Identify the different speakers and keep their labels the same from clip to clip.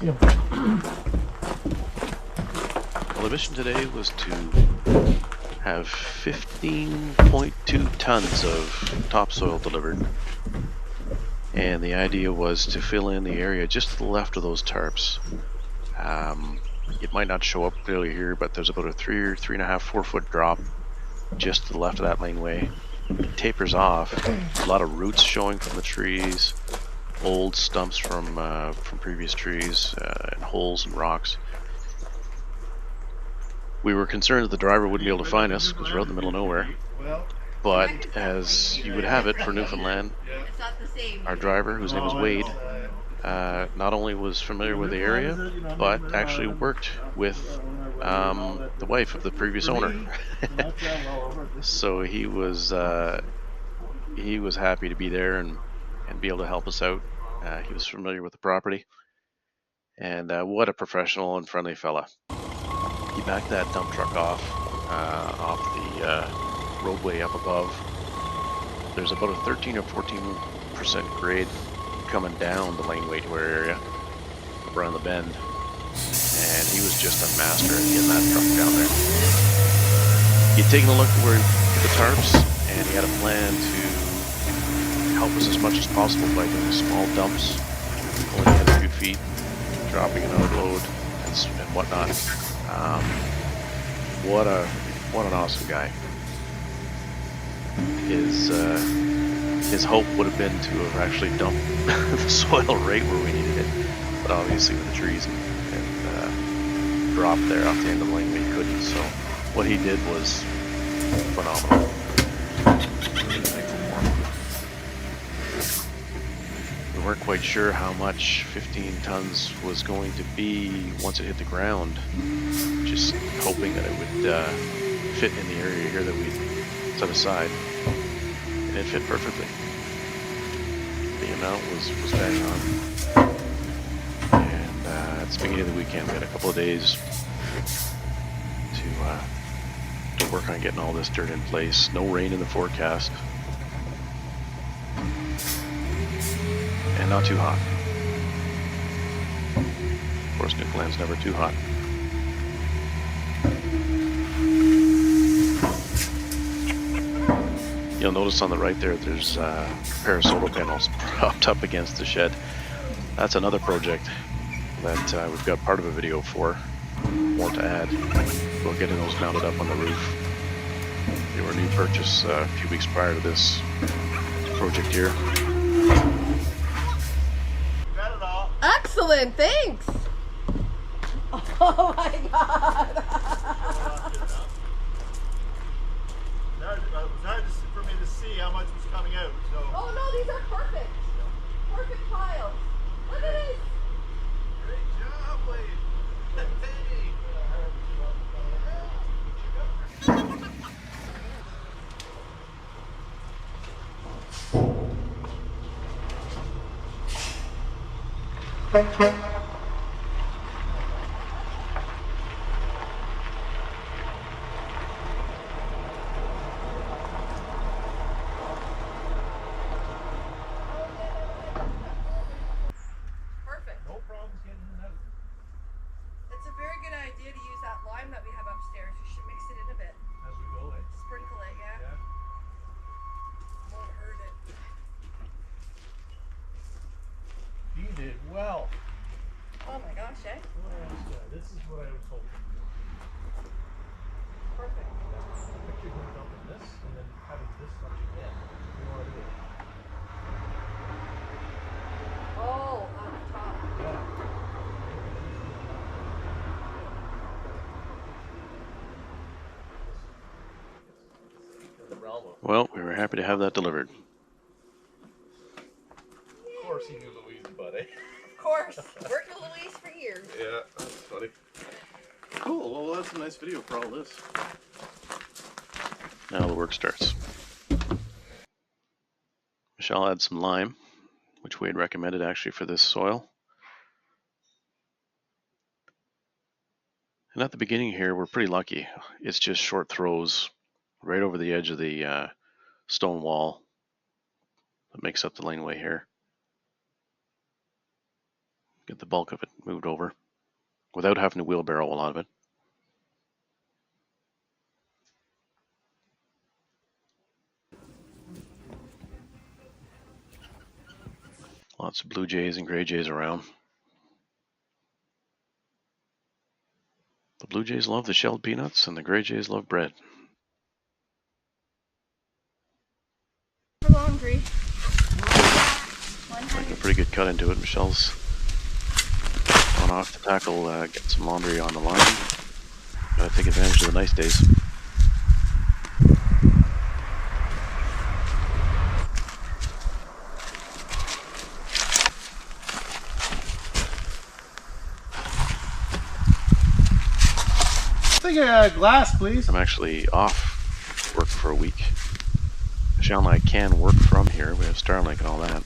Speaker 1: Yeah.
Speaker 2: Well, the mission today was to have 15.2 tons of topsoil delivered. And the idea was to fill in the area just to the left of those tarps. It might not show up clearly here, but there's about a 3.5, 4 foot drop just to the left of that laneway. It tapers off. A lot of roots showing from the trees, old stumps from previous trees, and holes and rocks. We were concerned that the driver wouldn't be able to find us because we're out in the middle of nowhere. But as you would have it for Newfoundland, our driver, whose name was Wade, not only was familiar with the area, but actually worked with the wife of the previous owner. So he was happy to be there and be able to help us out. He was familiar with the property, and what a professional and friendly fella. He backed that dump truck off the roadway up above. There's about a 13 or 14% grade coming down the laneway to our area around the bend, and he was just a master at getting that truck down there. He'd taken a look at where the tarps, and he had a plan to help us as much as possible by doing small dumps, only in a few feet, dropping another load and whatnot. What an awesome guy. His hope would have been to have actually dumped the soil right where we needed it, but obviously with the trees and drop there off the end of the lane, we couldn't. So what he did was phenomenal. We weren't quite sure how much 15 tons was going to be once it hit the ground. Just hoping that it would fit in the area here that we set aside, and it fit perfectly. The amount was bang on. And at the beginning of the weekend, we had a couple of days to work on getting all this dirt in place. No rain in the forecast, and not too hot. Of course, Newfoundland's never too hot. You'll notice on the right there's a pair of solar panels propped up against the shed. That's another project that we've got part of a video for. More to add. We're getting those mounted up on the roof. They were a new purchase a few weeks prior to this project here.
Speaker 3: Got it all.
Speaker 4: Excellent, thanks. Oh my god.
Speaker 3: It was hard for me to see how much was coming out. So.
Speaker 4: Oh no, these are perfect. Perfect piles. Look at this.
Speaker 3: Great job, Wade.
Speaker 4: Perfect.
Speaker 3: No problems getting in and out.
Speaker 4: It's a very good idea to use that lime that we have upstairs. We should mix it in a bit.
Speaker 3: As we go, eh?
Speaker 4: Sprinkle it, yeah? Won't hurt it.
Speaker 3: You did well.
Speaker 4: Oh my gosh, eh?
Speaker 3: This is what I was hoping.
Speaker 4: Perfect.
Speaker 3: Picture him dumping this and then having this much again. You want to do it?
Speaker 4: Oh, on the top.
Speaker 3: Yeah.
Speaker 2: Well, we were happy to have that delivered.
Speaker 3: Of course he knew Louise, buddy.
Speaker 4: Of course. Worked with Louise for years.
Speaker 3: Yeah, that's funny.
Speaker 1: Cool. Well, that's a nice video for all this.
Speaker 2: Now the work starts. Michelle had some lime, which we had recommended actually for this soil. And at the beginning here, we're pretty lucky. It's just short throws right over the edge of the stone wall that makes up the laneway here. get the bulk of it moved over without having to wheelbarrow a lot of it. Lots of blue jays and gray jays around. The blue jays love the shelled peanuts and the gray jays love bread.
Speaker 4: For laundry.
Speaker 2: Making a pretty good cut into it. Michelle's gone off to tackle, get some laundry on the line. Gotta take advantage of the nice days.
Speaker 3: Take a glass, please.
Speaker 2: I'm actually off work for a week. Michelle and I can work from here. We have Starlink and all that.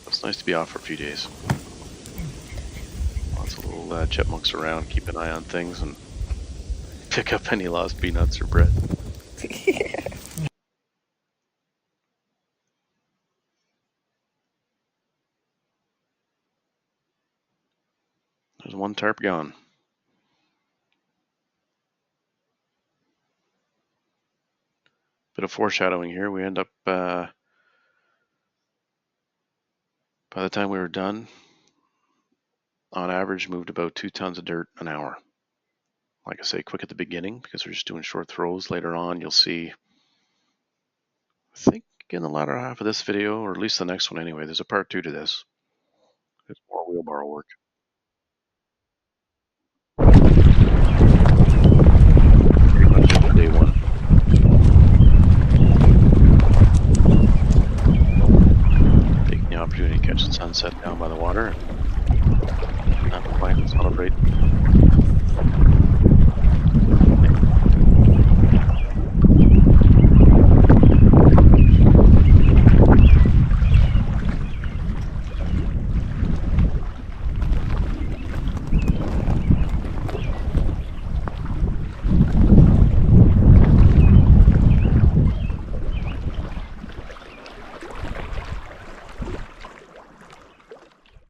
Speaker 2: It's nice to be off for a few days. Lots of little chipmunks around, keep an eye on things, and pick up any lost peanuts or bread. There's one tarp gone. Bit of foreshadowing here. We end up, by the time we were done, on average moved about 2 tons of dirt an hour. Like I say, quick at the beginning because we're just doing short throws. Later on, you'll see, I think in the latter half of this video, or at least the next one anyway, there's a part 2 to this. There's more wheelbarrow work. Pretty much just day one. Taking the opportunity to catch the sunset down by the water. Not quite, celebrate.